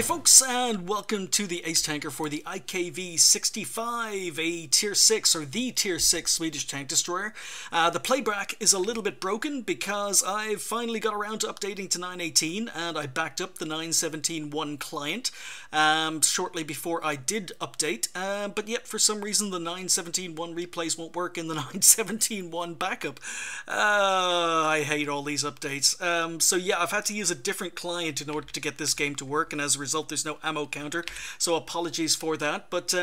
Hi folks, and welcome to the Ace Tanker for the IKV-65, a Tier 6 or the Tier 6 Swedish tank destroyer. The playback is a little bit broken because I've finally got around to updating to 9.18 and I backed up the 9.17.1 client shortly before I did update, but yet for some reason the 9.17.1 replays won't work in the 9.17.1 backup. I hate all these updates. So yeah, I've had to use a different client in order to get this game to work, and as a result there's no ammo counter, so apologies for that. But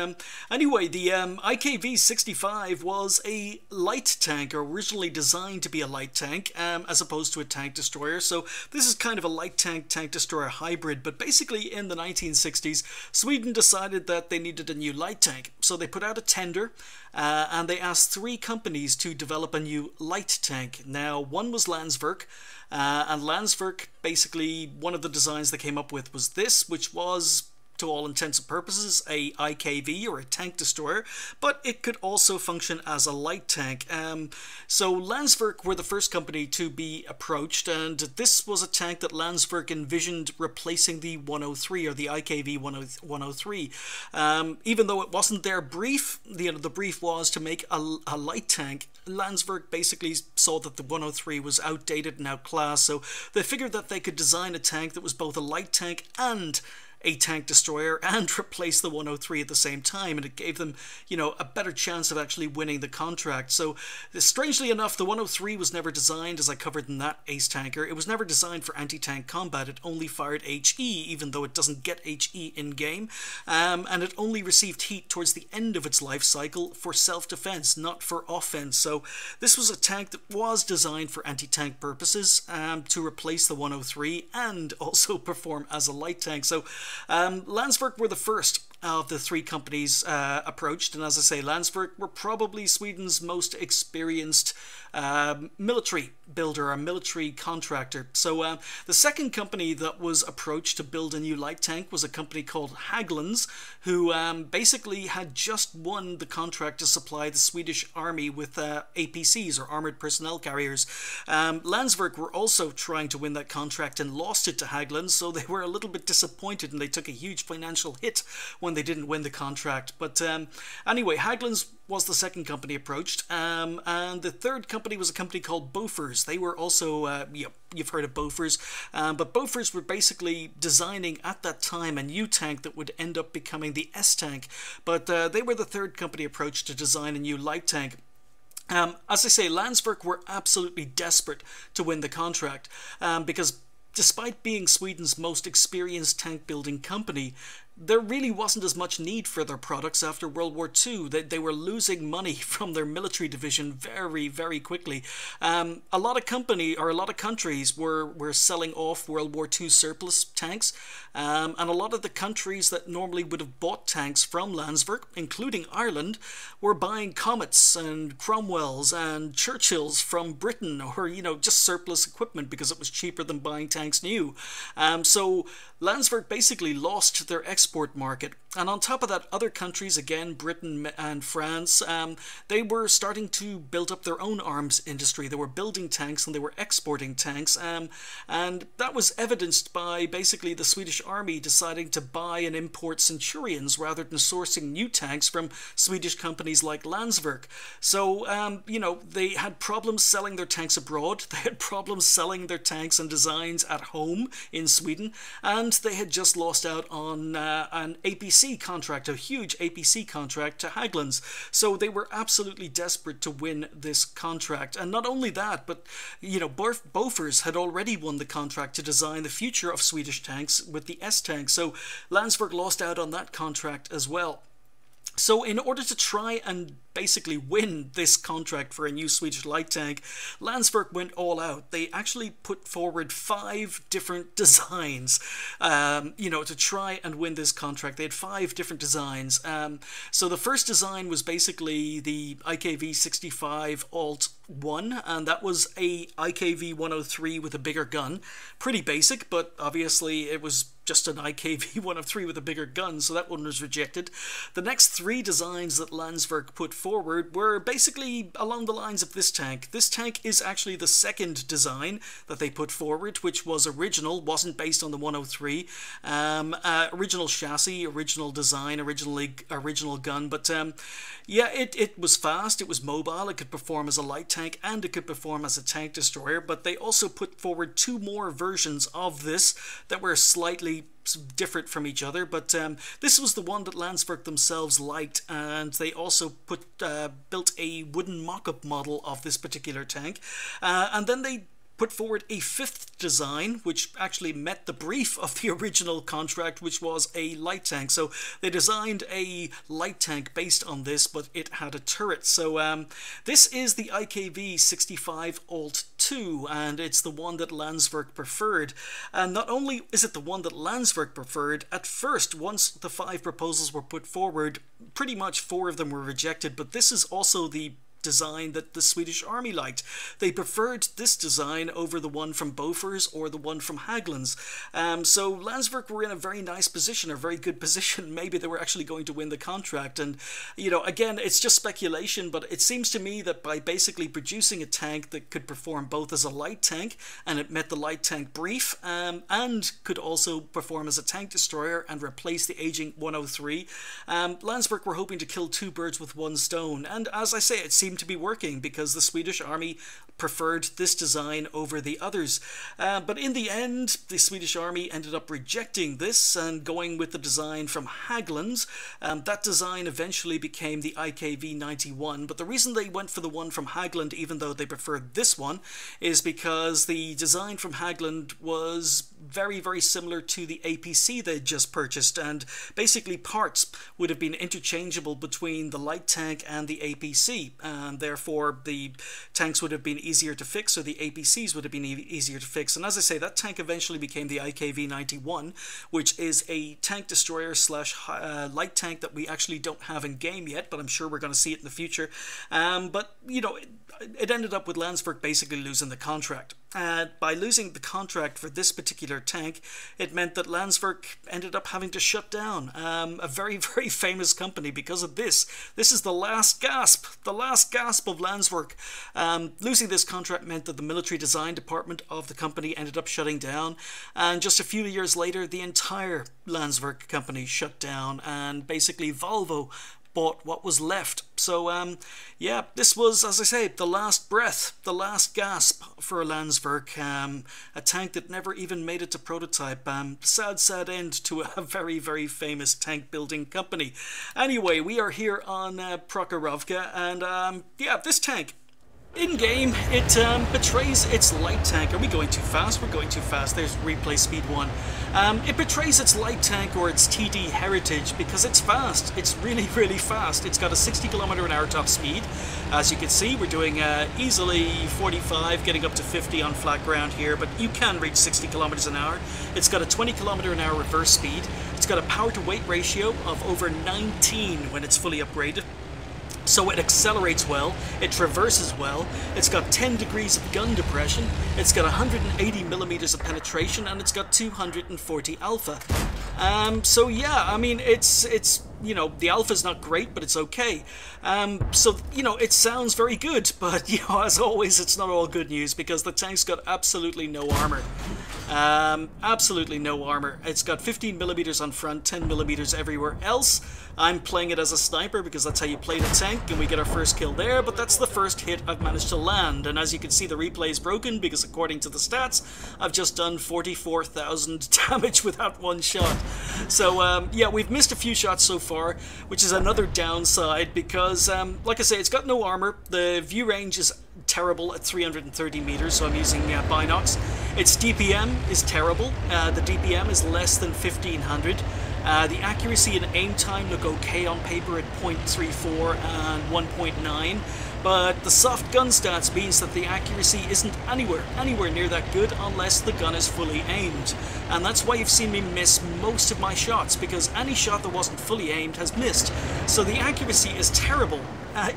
anyway, the IKV-65 was a light tank, or originally designed to be a light tank as opposed to a tank destroyer. So this is kind of a light tank destroyer hybrid. But basically in the 1960s Sweden decided that they needed a new light tank, so they put out a tender and they asked 3 companies to develop a new light tank. Now one was Landsverk, and Landsverk, basically one of the designs they came up with was this, which was, to all intents and purposes, a IKV or a tank destroyer, but it could also function as a light tank. So Landsverk were the first company to be approached, and this was a tank that Landsverk envisioned replacing the 103 or the IKV 103. Even though it wasn't their brief, the brief was to make a light tank. Landsverk basically saw that the 103 was outdated and outclassed, so they figured that they could design a tank that was both a light tank and a tank destroyer and replace the 103 at the same time, and it gave them, you know, a better chance of actually winning the contract. So strangely enough, the 103 was never designed, as I covered in that Ace Tanker, it was never designed for anti-tank combat. It only fired HE, even though it doesn't get HE in-game, and it only received heat towards the end of its life cycle for self-defense, not for offense. So this was a tank that was designed for anti-tank purposes, to replace the 103 and also perform as a light tank. So Landsverk were the first of the 3 companies approached, and as I say, Landsverk were probably Sweden's most experienced military builder, or military contractor. So the second company that was approached to build a new light tank was a company called Hägglunds, who basically had just won the contract to supply the Swedish army with APCs, or armored personnel carriers. Landsverk were also trying to win that contract and lost it to Hägglunds, so they were a little bit disappointed and they took a huge financial hit when they didn't win the contract. But anyway, Hägglunds was the second company approached, and the third company was a company called Bofors. They were also, you've heard of Bofors, but Bofors were basically designing at that time a new tank that would end up becoming the S-tank, but they were the third company approached to design a new light tank. As I say, Landsverk were absolutely desperate to win the contract, because despite being Sweden's most experienced tank building company, there really wasn't as much need for their products after World War II. They were losing money from their military division very, very quickly. A lot of countries were selling off World War II surplus tanks, and a lot of the countries that normally would have bought tanks from Landsverk, including Ireland, were buying Comets and Cromwells and Churchills from Britain, or, you know, just surplus equipment because it was cheaper than buying tanks new. So Landsverk basically lost their export market, and on top of that, other countries, again Britain and France, they were starting to build up their own arms industry. They were building tanks and they were exporting tanks, and that was evidenced by basically the Swedish army deciding to buy and import Centurions rather than sourcing new tanks from Swedish companies like Landsverk. So you know, they had problems selling their tanks abroad, they had problems selling their tanks and designs at home in Sweden, and they had just lost out on an APC contract, a huge APC contract to Hägglunds. So they were absolutely desperate to win this contract. And not only that, but, you know, Bofors had already won the contract to design the future of Swedish tanks with the S-tank. So Landsverk lost out on that contract as well. So in order to try and basically win this contract for a new Swedish light tank, Landsverk went all out. They actually put forward 5 different designs, you know, to try and win this contract. They had 5 different designs. So the first design was basically the IKV-65 Alt 1, and that was a IKV-103 with a bigger gun. Pretty basic, but obviously it was just an IKV-103 with a bigger gun, so that one was rejected. The next 3 designs that Landsverk put forward forward were basically along the lines of this tank. This tank is actually the second design that they put forward, which was original, wasn't based on the 103. Original chassis, original design, original gun, but yeah, it was fast, it was mobile, it could perform as a light tank, and it could perform as a tank destroyer, but they also put forward two more versions of this that were slightly different from each other, but this was the one that Landsverk themselves liked, and they also built a wooden mock-up model of this particular tank, and then they put forward a fifth design, which actually met the brief of the original contract, which was a light tank. So they designed a light tank based on this, but it had a turret. So this is the IKV-65 Alt 2, and it's the one that Landsverk preferred. And not only is it the one that Landsverk preferred, at first, once the 5 proposals were put forward, pretty much 4 of them were rejected, but this is also the design that the Swedish Army liked. They preferred this design over the one from Bofors or the one from Hägglunds. So Landsverk were in a very nice position, a very good position. Maybe they were actually going to win the contract. And, you know, again, it's just speculation, but it seems to me that by basically producing a tank that could perform both as a light tank, and it met the light tank brief, and could also perform as a tank destroyer and replace the aging 103, Landsverk were hoping to kill 2 birds with 1 stone. And as I say, it seemed to be working because the Swedish Army preferred this design over the others. But in the end, the Swedish Army ended up rejecting this and going with the design from Hägglunds. That design eventually became the IKV-91, but the reason they went for the one from Hägglund, even though they preferred this one, is because the design from Hägglund was very, very similar to the APC they'd just purchased, and basically parts would have been interchangeable between the light tank and the APC, and therefore the tanks would have been easier to fix, or the APCs would have been easier to fix. And as I say, that tank eventually became the IKV-91, which is a tank destroyer slash light tank that we actually don't have in game yet, but I'm sure we're going to see it in the future. But, you know, it ended up with Landsverk basically losing the contract. By losing the contract for this particular tank, it meant that Landsverk ended up having to shut down. A very, very famous company because of this. This is the last gasp of Landsverk. Losing this contract meant that the military design department of the company ended up shutting down, and just a few years later the entire Landsverk company shut down, and basically Volvo bought what was left. So yeah, this was, as I say, the last breath, the last gasp for Landsverk, a tank that never even made it to prototype. Sad end to a very, very famous tank building company. Anyway, we are here on Prokhorovka, and yeah, this tank, in-game, it betrays its light tank. Are we going too fast? We're going too fast. There's replay speed 1. It betrays its light tank or its TD heritage because it's fast. It's really, really fast. It's got a 60 km/h top speed. As you can see, we're doing easily 45, getting up to 50 on flat ground here, but you can reach 60 km/h. It's got a 20 km/h reverse speed. It's got a power to weight ratio of over 19 when it's fully upgraded. So it accelerates well, it traverses well, it's got 10 degrees of gun depression, it's got 180 millimeters of penetration, and it's got 240 alpha. So yeah, I mean, it's you know, the alpha's not great, but it's okay. So, you know, it sounds very good, but, you know, as always, it's not all good news because the tank's got absolutely no armor. Absolutely no armor. It's got 15 millimeters on front, 10 millimeters everywhere else. I'm playing it as a sniper because that's how you play the tank, and we get our first kill there, but that's the first hit I've managed to land. And as you can see, the replay is broken because according to the stats, I've just done 44,000 damage with that one shot. So, yeah, we've missed a few shots so far, which is another downside because, like I say, it's got no armor. The view range is terrible at 330 meters, so I'm using binocs. Its DPM is terrible. The DPM is less than 1500. The accuracy and aim time look okay on paper at 0.34 and 1.9, but the soft gun stats means that the accuracy isn't anywhere near that good unless the gun is fully aimed. And that's why you've seen me miss most of my shots, because any shot that wasn't fully aimed has missed. So the accuracy is terrible.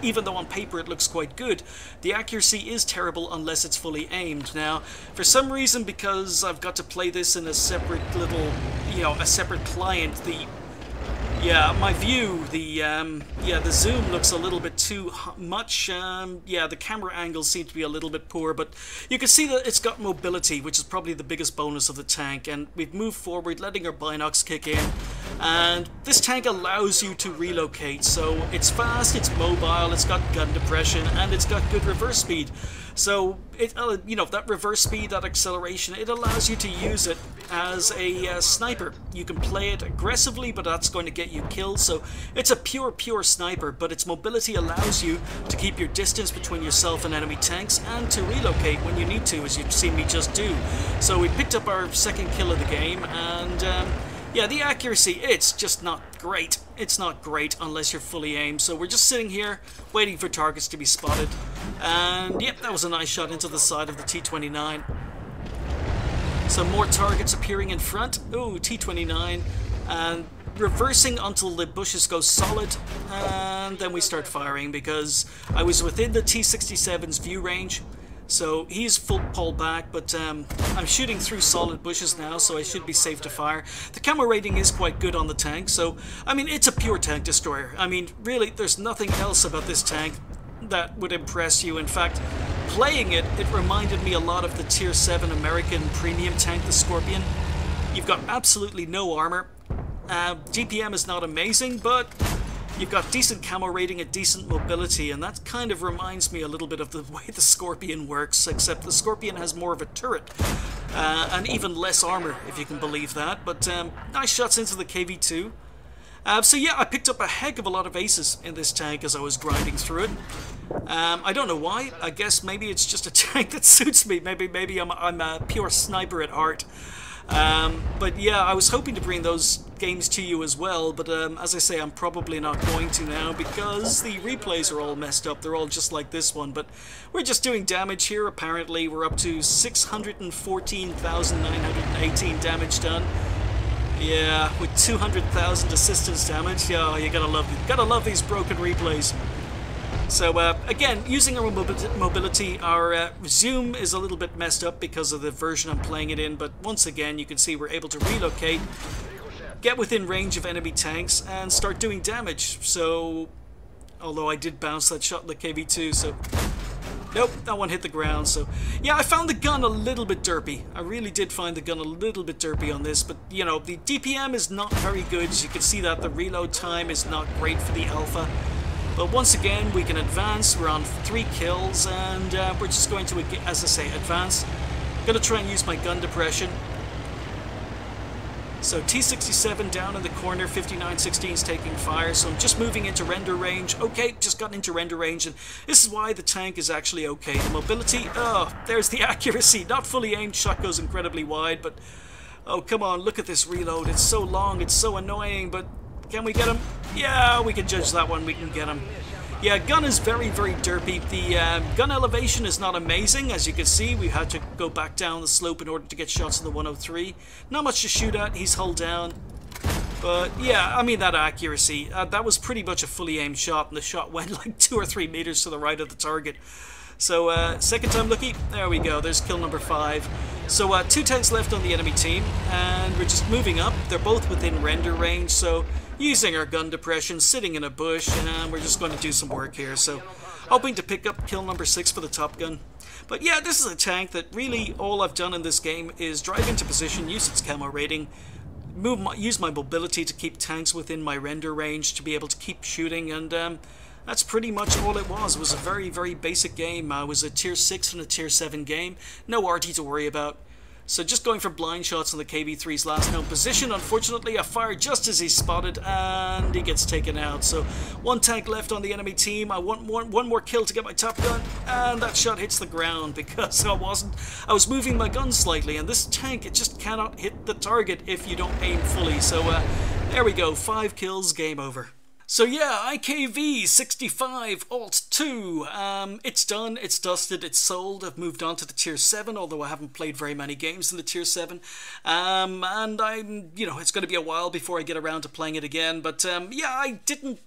Even though on paper it looks quite good, the accuracy is terrible unless it's fully aimed. Now, for some reason, because I've got to play this in a separate little, you know, a separate client, the Yeah, my view, the zoom looks a little bit too much. Yeah, the camera angles seem to be a little bit poor, but you can see that it's got mobility, which is probably the biggest bonus of the tank, and we've moved forward, letting our binocs kick in, and this tank allows you to relocate, so it's fast, it's mobile, it's got gun depression, and it's got good reverse speed. So, you know, that reverse speed, that acceleration, it allows you to use it as a sniper. You can play it aggressively, but that's going to get you killed. So it's a pure sniper, but its mobility allows you to keep your distance between yourself and enemy tanks and to relocate when you need to, as you've seen me just do. So we picked up our second kill of the game, and yeah, the accuracy, it's just not great. It's not great unless you're fully aimed. So we're just sitting here waiting for targets to be spotted. And yep, that was a nice shot into the side of the T-29. Some more targets appearing in front. Ooh, T-29. And reversing until the bushes go solid. And then we start firing because I was within the T-67's view range. So he's full pull back, but I'm shooting through solid bushes now, so I should be safe to fire. The camera rating is quite good on the tank, so I mean, it's a pure tank destroyer. I mean, really, there's nothing else about this tank that would impress you. In fact, playing it, it reminded me a lot of the Tier 7 American premium tank, the Scorpion. You've got absolutely no armor. DPM is not amazing, but you've got decent camo rating and decent mobility, and that kind of reminds me a little bit of the way the Scorpion works, except the Scorpion has more of a turret, and even less armor, if you can believe that. But nice shots into the KV-2. So yeah, I picked up a heck of a lot of aces in this tank as I was grinding through it. I don't know why. I guess maybe it's just a tank that suits me. Maybe I'm a pure sniper at heart. But yeah, I was hoping to bring those games to you as well, but as I say, I'm probably not going to now because the replays are all messed up. They're all just like this one, but we're just doing damage here. Apparently we're up to 614,918 damage done. Yeah, with 200,000 assistance damage. Yeah, you gotta love these broken replays. So again, using our mobility, our zoom is a little bit messed up because of the version I'm playing it in, but once again you can see we're able to relocate, get within range of enemy tanks, and start doing damage. So, although I did bounce that shot in the KV-2, so nope, that one hit the ground. So yeah, I found the gun a little bit derpy. I really did find the gun a little bit derpy on this, but you know, the DPM is not very good. As you can see, that the reload time is not great for the alpha. But once again, we can advance. We're on 3 kills, and we're just going to, as I say, advance. I'm going to try and use my gun depression. So T-67 down in the corner, 5916's taking fire, so I'm just moving into render range. Okay, just got into render range, and this is why the tank is actually okay. The mobility, oh, there's the accuracy. Not fully aimed, shot goes incredibly wide, but oh, come on, look at this reload. It's so long, it's so annoying, but can we get him? Yeah, we can judge that one. We can get him. Yeah, gun is very derpy. The gun elevation is not amazing. As you can see, we had to go back down the slope in order to get shots of the 103. Not much to shoot at. He's hull down. But yeah, I mean, that accuracy. That was pretty much a fully aimed shot, and the shot went like 2 or 3 meters to the right of the target. So, second time lucky. There we go. There's kill number 5. So, 2 tanks left on the enemy team, and we're just moving up. They're both within render range, so using our gun depression, sitting in a bush, and we're just going to do some work here. So, hoping to pick up kill number 6 for the Top Gun. But yeah, this is a tank that really all I've done in this game is drive into position, use its camo rating, use my mobility to keep tanks within my render range to be able to keep shooting, and that's pretty much all it was. It was a very basic game. It was a tier 6 and a tier 7 game. No RT to worry about. So just going for blind shots on the KV-3's last known position. Unfortunately, I fired just as he's spotted, and he gets taken out. So 1 tank left on the enemy team. I want one more kill to get my Top Gun, and that shot hits the ground because I was moving my gun slightly, and this tank, it just cannot hit the target if you don't aim fully. So there we go, 5 kills, game over. So yeah, IKV 65 Alt 2, it's done, it's dusted, it's sold. I've moved on to the Tier 7, although I haven't played very many games in the Tier 7. And I'm, you know, it's going to be a while before I get around to playing it again. But yeah, I didn't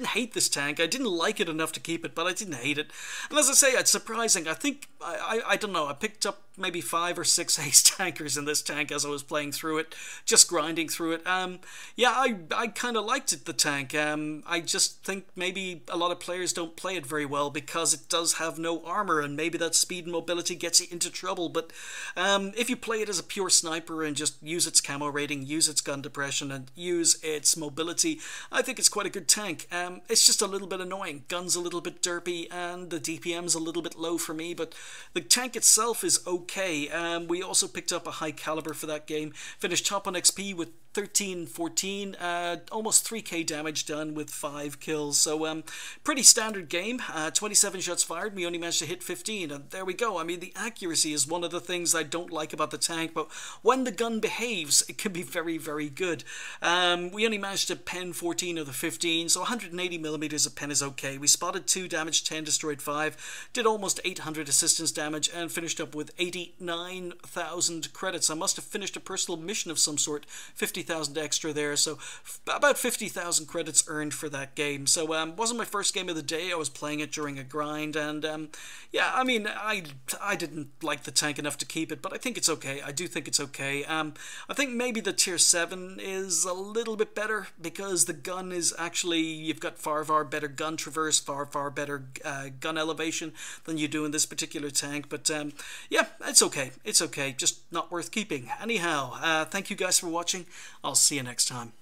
hate this tank. I didn't like it enough to keep it, but I didn't hate it. And as I say, it's surprising. I think, I don't know, I picked up maybe 5 or 6 ace tankers in this tank as I was playing through it, just grinding through it. Yeah, I kind of liked it, the tank. I just think maybe a lot of players don't play it very well because it does have no armor, and maybe that speed and mobility gets you into trouble. But if you play it as a pure sniper and just use its camo rating, use its gun depression, and use its mobility, I think it's quite a good tank. It's just a little bit annoying. Gun's a little bit derpy, and the DPM's a little bit low for me, but the tank itself is okay. We also picked up a high caliber for that game, finished top on XP with 13-14, almost 3k damage done with 5 kills, so pretty standard game. 27 shots fired, we only managed to hit 15, and there we go. I mean, the accuracy is one of the things I don't like about the tank, but when the gun behaves, it can be very, very good. We only managed to pen 14 of the 15, so 180mm of pen is okay. We spotted 2, damaged 10, destroyed 5, did almost 800 assistance damage, and finished up with 89,000 credits. I must have finished a personal mission of some sort, 50,000 extra there, so about 50,000 credits earned for that game. So wasn't my first game of the day. I was playing it during a grind, and yeah, I mean, I didn't like the tank enough to keep it, but I think it's okay. I do think it's okay. I think maybe the tier 7 is a little bit better because the gun is actually, you've got far better gun traverse, far better gun elevation than you do in this particular tank. But yeah, it's okay. It's okay. Just not worth keeping. Anyhow, thank you guys for watching. I'll see you next time.